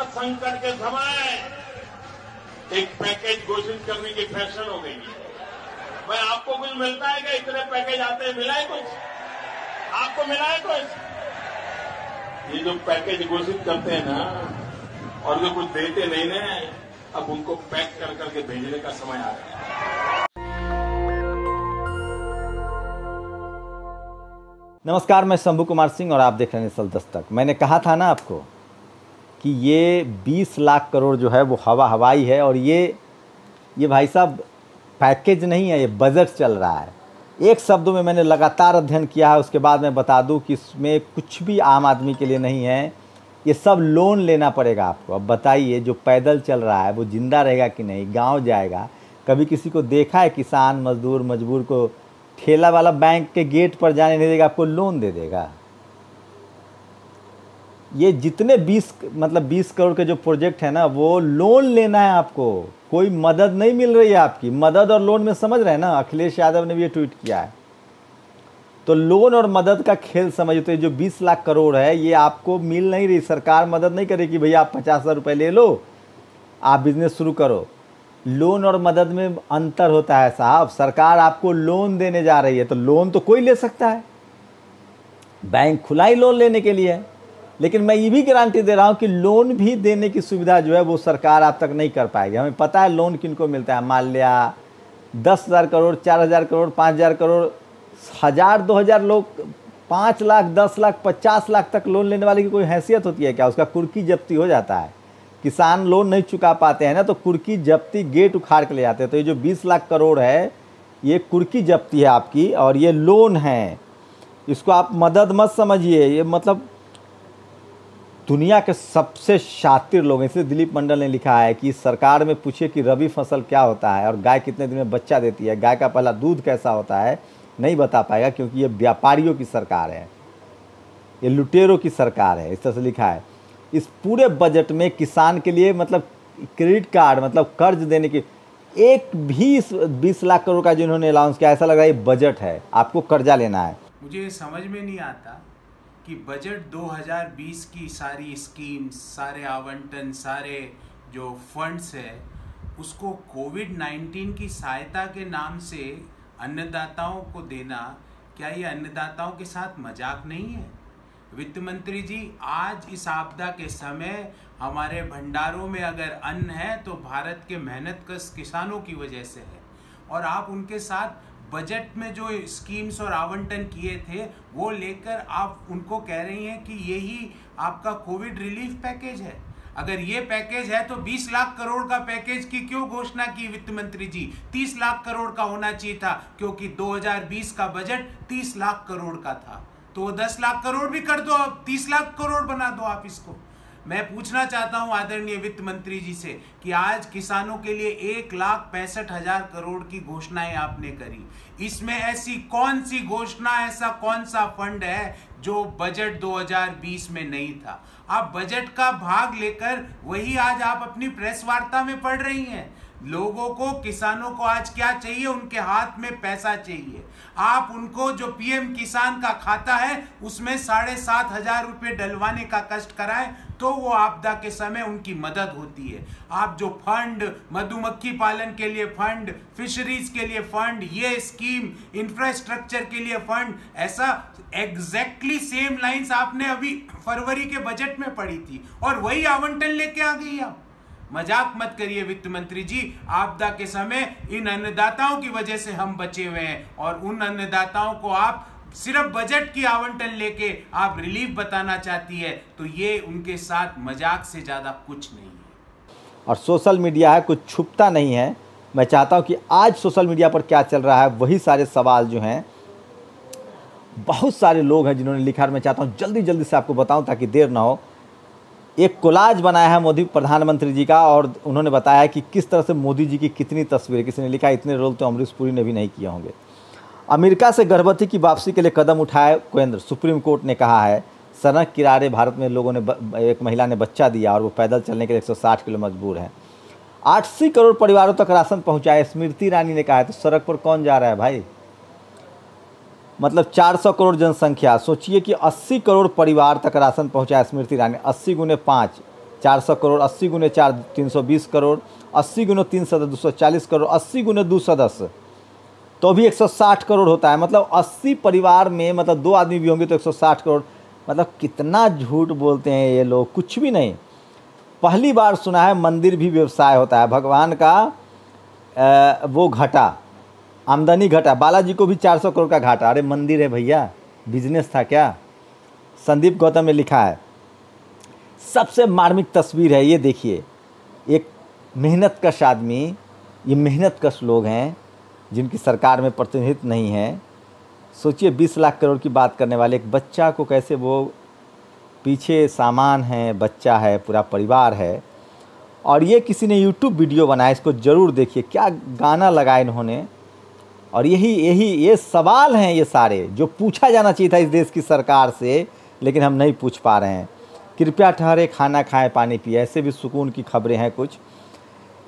संकट के समय एक पैकेज घोषित करने की फैशन हो गई है। भाई आपको कुछ मिलता है क्या? इतने पैकेज आते हैं, मिला है कुछ? आपको मिला है कुछ? ये जो पैकेज घोषित करते हैं ना और जो कुछ देते नहीं ना, अब उनको पैक कर करके भेजने का समय आ गया है। नमस्कार, मैं शंभू कुमार सिंह और आप देख रहे हैं सल दस्तक। मैंने कहा था ना आपको कि ये 20 लाख करोड़ जो है वो हवाई है और ये भाई साहब पैकेज नहीं है, ये बजट चल रहा है। एक शब्दों में मैंने लगातार अध्ययन किया है, उसके बाद मैं बता दूं कि इसमें कुछ भी आम आदमी के लिए नहीं है। ये सब लोन लेना पड़ेगा आपको। अब बताइए, जो पैदल चल रहा है वो जिंदा रहेगा कि नहीं, गांव जाएगा? कभी किसी को देखा है किसान मजदूर मजबूर को ठेला वाला बैंक के गेट पर जाने नहीं देगा, आपको लोन दे देगा? ये जितने 20 करोड़ के जो प्रोजेक्ट है ना, वो लोन लेना है आपको, कोई मदद नहीं मिल रही है आपकी। मदद और लोन में समझ रहे हैं ना, अखिलेश यादव ने भी ये ट्वीट किया है। तो लोन और मदद का खेल समझते, जो 20 लाख करोड़ है ये आपको मिल नहीं रही। सरकार मदद नहीं करेगी, भैया आप 50,000 रुपये ले लो, आप बिजनेस शुरू करो। लोन और मदद में अंतर होता है साहब। सरकार आपको लोन देने जा रही है, तो लोन तो कोई ले सकता है, बैंक खुला ही लोन लेने के लिए है। लेकिन मैं ये भी गारंटी दे रहा हूँ कि लोन भी देने की सुविधा जो है वो सरकार आप तक नहीं कर पाएगी। हमें पता है लोन किनको मिलता है। मान लिया 10,000 करोड़, 4,000 करोड़, 5,000 करोड़, 1,000 2,000 लोग 5 लाख, 10 लाख, 50 लाख तक लोन लेने वाले की कोई हैसियत होती है क्या? उसका कुर्की जब्ती हो जाता है। किसान लोन नहीं चुका पाते हैं ना, तो कुर्की जब्ती, गेट उखाड़ के ले जाते हैं। तो ये जो 20 लाख करोड़ है ये कुर्की जब्ती है आपकी, और ये लोन है। इसको आप मदद मत समझिए। ये मतलब दुनिया के सबसे शातिर लोग, इसलिए दिलीप मंडल ने लिखा है कि सरकार में पूछिए कि रबी फसल क्या होता है और गाय कितने दिन में बच्चा देती है, गाय का पहला दूध कैसा होता है, नहीं बता पाएगा, क्योंकि ये व्यापारियों की सरकार है, ये लुटेरों की सरकार है। इस तरह से लिखा है। इस पूरे बजट में किसान के लिए मतलब क्रेडिट कार्ड, मतलब कर्ज देने की एक भी 20 लाख करोड़ का जो इन्होंने अलाउंस किया, ऐसा लग रहा है ये बजट है, आपको कर्जा लेना है। मुझे समझ में नहीं आता कि बजट 2020 की सारी स्कीम्स, सारे आवंटन, सारे जो फंड्स है, उसको कोविड-19 की सहायता के नाम से अन्नदाताओं को देना, क्या ये अन्नदाताओं के साथ मजाक नहीं है? वित्त मंत्री जी, आज इस आपदा के समय हमारे भंडारों में अगर अन्न है तो भारत के मेहनतकश किसानों की वजह से है, और आप उनके साथ बजट में जो स्कीम्स और आवंटन किए थे वो लेकर आप उनको कह रही हैं कि यही आपका कोविड रिलीफ पैकेज है। अगर ये पैकेज है तो 20 लाख करोड़ का पैकेज की क्यों घोषणा की वित्त मंत्री जी? 30 लाख करोड़ का होना चाहिए था, क्योंकि 2020 का बजट 30 लाख करोड़ का था। तो 10 लाख करोड़ भी कर दो, अब 30 लाख करोड़ बना दो आप इसको। मैं पूछना चाहता हूं आदरणीय वित्त मंत्री जी से कि आज किसानों के लिए 1,65,000 करोड़ की घोषणाएं आपने करी। इसमें ऐसी कौन सी घोषणा, ऐसा कौन सा फंड है जो बजट 2020 में नहीं था? आप बजट का भाग लेकर वही आज आप अपनी प्रेस वार्ता में पढ़ रही हैं। लोगों को, किसानों को आज क्या चाहिए? उनके हाथ में पैसा चाहिए। आप उनको जो पीएम किसान का खाता है उसमें 7,500 रुपये डलवाने का कष्ट कराएं, तो वो आपदा के समय उनकी मदद होती है। आप जो फंड, मधुमक्खी पालन के लिए फंड, फिशरीज के लिए फंड, ये स्कीम, इंफ्रास्ट्रक्चर के लिए फंड, ऐसा एग्जैक्टली सेम लाइंस आपने अभी फरवरी के बजट में पढ़ी थी और वही आवंटन लेके आ गई आप। मजाक मत करिए वित्त मंत्री जी। आपदा के समय इन अन्नदाताओं की वजह से हम बचे हुए हैं, और उन अन्नदाताओं को आप सिर्फ बजट की आवंटन लेके आप रिलीफ बताना चाहती है, तो ये उनके साथ मजाक से ज्यादा कुछ नहीं है। और सोशल मीडिया है, कुछ छुपता नहीं है। मैं चाहता हूं कि आज सोशल मीडिया पर क्या चल रहा है, वही सारे सवाल जो हैं, बहुत सारे लोग हैं जिन्होंने लिखा है। मैं चाहता हूं जल्दी जल्दी से आपको बताऊं ताकि देर ना हो। एक कोलाज बनाया है मोदी प्रधानमंत्री जी का, और उन्होंने बताया कि किस तरह से मोदी जी की कितनी तस्वीरें, किसी ने लिखा इतने रोल तो अमरीश पुरी ने भी नहीं किए होंगे। अमेरिका से गर्भवती की वापसी के लिए कदम उठाए केंद्र। सुप्रीम कोर्ट ने कहा है सड़क किनारे भारत में लोगों ने, एक महिला ने बच्चा दिया और वो पैदल चलने के लिए 160 किलो मजबूर है। 80 करोड़ परिवारों तक राशन पहुंचाए, स्मृति ईरानी ने कहा है। तो सड़क पर कौन जा रहा है भाई? मतलब 400 करोड़ जनसंख्या, सोचिए कि 80 करोड़ परिवार तक राशन पहुंचाया स्मृति ईरानी। 80 गुने 5 400 करोड़, 80 गुने 4 320 करोड़, 80 गुने 3 सदस्य 240 करोड़, 80 गुने 2 सदस्य तो भी 160 करोड़ होता है। मतलब 80 परिवार में मतलब 2 आदमी भी होंगे तो 160 करोड़। मतलब कितना झूठ बोलते हैं ये लोग, कुछ भी नहीं। पहली बार सुना है मंदिर भी व्यवसाय होता है। भगवान का वो घाटा, आमदनी घटा, बालाजी को भी 400 करोड़ का घाटा। अरे मंदिर है भैया, बिजनेस था क्या? संदीप गौतम ने लिखा है। सबसे मार्मिक तस्वीर है ये, देखिए एक मेहनत कश आदमी, ये मेहनत कश लोग हैं जिनकी सरकार में प्रतिनिधित्व नहीं है। सोचिए 20 लाख करोड़ की बात करने वाले एक बच्चा को कैसे, वो पीछे सामान है, बच्चा है, पूरा परिवार है। और ये किसी ने यूट्यूब वीडियो बनाया, इसको ज़रूर देखिए, क्या गाना लगाया इन्होंने। और ये सवाल हैं ये सारे जो पूछा जाना चाहिए था इस देश की सरकार से, लेकिन हम नहीं पूछ पा रहे हैं। कृपया ठहरे, खाना खाएं, पानी पिए, ऐसे भी सुकून की खबरें हैं कुछ।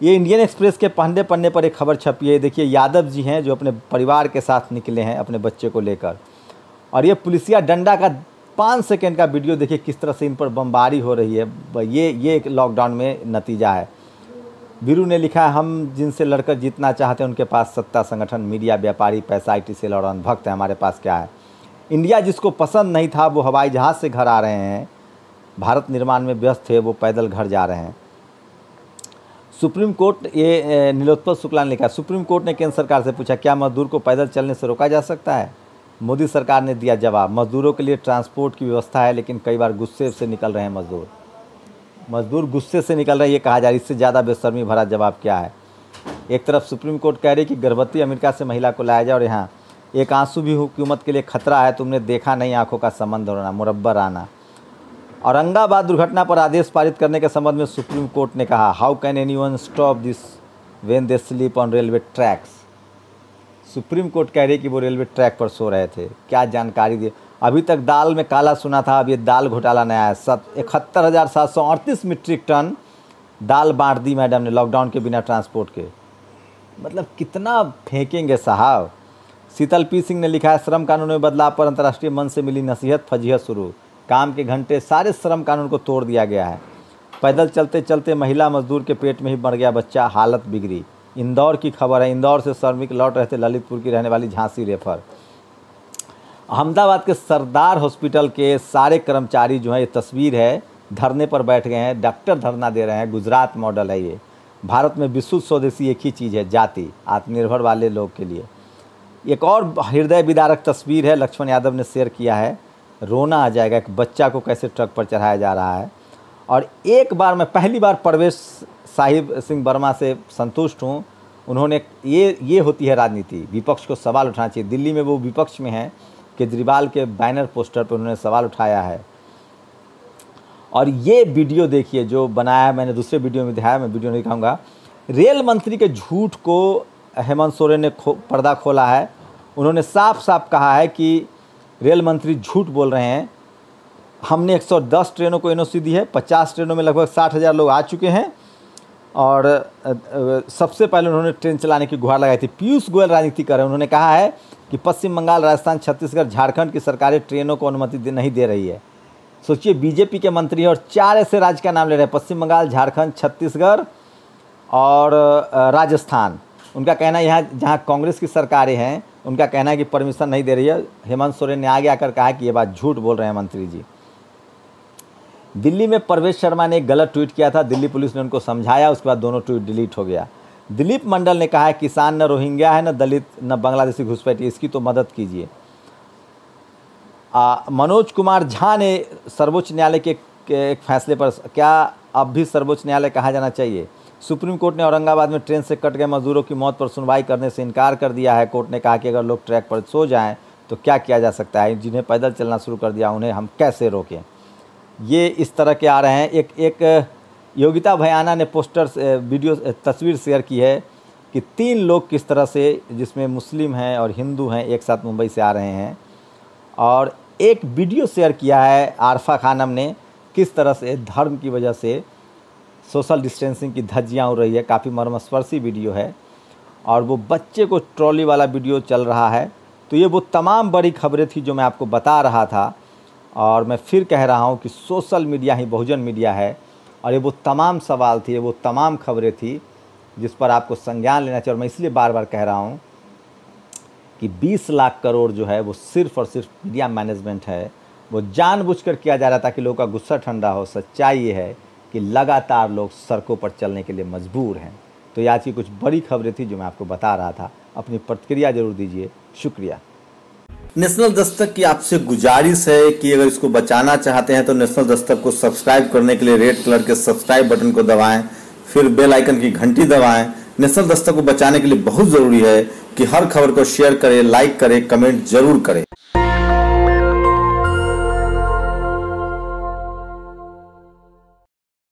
ये इंडियन एक्सप्रेस के पहले पन्ने पर एक खबर छपी है। देखिए यादव जी हैं जो अपने परिवार के साथ निकले हैं अपने बच्चे को लेकर, और ये पुलिसिया डंडा का 5 सेकंड का वीडियो देखिए किस तरह से इन पर बमबारी हो रही है। ये एक लॉकडाउन में नतीजा है। वीरू ने लिखा है, हम जिनसे लड़कर जीतना चाहते हैं उनके पास सत्ता, संगठन, मीडिया, व्यापारी, पैसा, IT सेल और अंधभक्त है, हमारे पास क्या है? इंडिया जिसको पसंद नहीं था वो हवाई जहाज़ से घर आ रहे हैं, भारत निर्माण में व्यस्त थे वो पैदल घर जा रहे हैं। सुप्रीम कोर्ट, ये नीलोत्पल शुक्ला ने लिखा, सुप्रीम कोर्ट ने केंद्र सरकार से पूछा क्या मजदूर को पैदल चलने से रोका जा सकता है? मोदी सरकार ने दिया जवाब, मजदूरों के लिए ट्रांसपोर्ट की व्यवस्था है लेकिन कई बार गुस्से से निकल रहे हैं मजदूर गुस्से से निकल रहे हैं, ये कहा जा रहा है। इससे ज़्यादा बेशर्मी भरा जवाब क्या है? एक तरफ सुप्रीम कोर्ट कह रही कि गर्भवती अमेरिका से महिला को लाया जाए, और यहाँ एक आंसू भी हुकूमत के लिए खतरा है, तुमने देखा नहीं आंखों का संबंध होना, मुरब्बर आना। औरंगाबाद दुर्घटना पर आदेश पारित करने के संबंध में सुप्रीम कोर्ट ने कहा, how can anyone stop this when they sleep on railway tracks. Supreme court कह रही कि वो रेलवे ट्रैक पर सो रहे थे। क्या जानकारी दी? अभी तक दाल में काला सुना था, अब ये दाल घोटाला नया है। 71,738 मीट्रिक टन दाल बांट दी मैडम ने लॉकडाउन के बिना ट्रांसपोर्ट के। मतलब कितना फेंकेंगे साहब। शीतल पी सिंह ने लिखा है, श्रम कानून में बदलाव पर अंतर्राष्ट्रीय मंच से मिली नसीहत, फजीहत शुरू, काम के घंटे, सारे श्रम कानून को तोड़ दिया गया है। पैदल चलते चलते महिला मजदूर के पेट में ही मर गया बच्चा, हालत बिगड़ी। इंदौर की खबर है, इंदौर से श्रमिक लौट रहे थे, ललितपुर की रहने वाली झांसी रेफर। अहमदाबाद के सरदार हॉस्पिटल के सारे कर्मचारी जो है, ये तस्वीर है, धरने पर बैठ गए हैं, डॉक्टर धरना दे रहे हैं। गुजरात मॉडल है ये। भारत में विशुद्ध स्वदेशी एक ही चीज़ है, जाति, आत्मनिर्भर वाले लोग के लिए। एक और हृदय विदारक तस्वीर है, लक्ष्मण यादव ने शेयर किया है, रोना आ जाएगा। एक बच्चा को कैसे ट्रक पर चढ़ाया जा रहा है। और एक बार मैं पहली बार परवेश साहिब सिंह वर्मा से संतुष्ट हूँ। उन्होंने ये होती है राजनीति, विपक्ष को सवाल उठाना चाहिए। दिल्ली में वो विपक्ष में हैं, केजरीवाल के बैनर पोस्टर पर उन्होंने सवाल उठाया है। और ये वीडियो देखिए जो बनाया है, मैंने दूसरे वीडियो में दिखाया, मैं वीडियो नहीं दिखाऊंगा। रेल मंत्री के झूठ को हेमंत सोरेन ने पर्दा खोला है। उन्होंने साफ साफ कहा है कि रेल मंत्री झूठ बोल रहे हैं। हमने 110 ट्रेनों को NOC दी है, 50 ट्रेनों में लगभग 60,000 लोग आ चुके हैं। और सबसे पहले उन्होंने ट्रेन चलाने की गुहार लगाई थी। पीयूष गोयल राजनीति कर रहे हैं। उन्होंने कहा है कि पश्चिम बंगाल, राजस्थान, छत्तीसगढ़, झारखंड की सरकारें ट्रेनों को अनुमति नहीं दे रही है। सोचिए बीजेपी के मंत्री हैं और 4 ऐसे राज्य का नाम ले रहे हैं, पश्चिम बंगाल, झारखंड, छत्तीसगढ़ और राजस्थान। उनका कहना है यहाँ जहाँ कांग्रेस की सरकारें हैं, उनका कहना है कि परमिशन नहीं दे रही है। हेमंत सोरेन ने आगे आकर कहा कि ये बात झूठ बोल रहे हैं मंत्री जी। दिल्ली में परवेश शर्मा ने एक गलत ट्वीट किया था, दिल्ली पुलिस ने उनको समझाया, उसके बाद दोनों ट्वीट डिलीट हो गया। दिलीप मंडल ने कहा है किसान न रोहिंग्या है, न दलित, न बांग्लादेशी घुसपैठी, इसकी तो मदद कीजिए। मनोज कुमार झा ने सर्वोच्च न्यायालय के एक फैसले पर, क्या अब भी सर्वोच्च न्यायालय कहा जाना चाहिए? सुप्रीम कोर्ट ने औरंगाबाद में ट्रेन से कट गए मजदूरों की मौत पर सुनवाई करने से इनकार कर दिया है। कोर्ट ने कहा कि अगर लोग ट्रैक पर सो जाएं तो क्या किया जा सकता है, जिन्हें पैदल चलना शुरू कर दिया उन्हें हम कैसे रोकें। ये इस तरह के आ रहे हैं। एक योगिता भयाना ने पोस्टर वीडियो तस्वीर शेयर की है कि 3 लोग किस तरह से, जिसमें मुस्लिम हैं और हिंदू हैं, एक साथ मुंबई से आ रहे हैं। और एक वीडियो शेयर किया है आरफा खानम ने, किस तरह से धर्म की वजह से सोशल डिस्टेंसिंग की धज्जियाँ उड़ रही है। काफ़ी मर्मस्पर्शी वीडियो है और वो बच्चे को ट्रॉली वाला वीडियो चल रहा है। तो ये वो तमाम बड़ी खबरें थी जो मैं आपको बता रहा था। और मैं फिर कह रहा हूँ कि सोशल मीडिया ही बहुजन मीडिया है और ये वो तमाम सवाल थे, वो तमाम खबरें थी जिस पर आपको संज्ञान लेना चाहिए। और मैं इसलिए बार बार कह रहा हूँ कि 20 लाख करोड़ जो है वो सिर्फ और सिर्फ मीडिया मैनेजमेंट है, वो जानबूझकर किया जा रहा था कि लोगों का गुस्सा ठंडा हो। सच्चाई ये है कि लगातार लोग सड़कों पर चलने के लिए मजबूर हैं। तो ये आज की कुछ बड़ी खबरें थी जो मैं आपको बता रहा था। अपनी प्रतिक्रिया जरूर दीजिए। शुक्रिया। नेशनल दस्तक की आपसे गुजारिश है कि अगर इसको बचाना चाहते हैं तो नेशनल दस्तक को सब्सक्राइब करने के लिए रेड कलर के सब्सक्राइब बटन को दबाएं, फिर बेल आइकन की घंटी दबाएं। नेशनल दस्तक को बचाने के लिए बहुत जरूरी है कि हर खबर को शेयर करें, लाइक करें, कमेंट जरूर करें।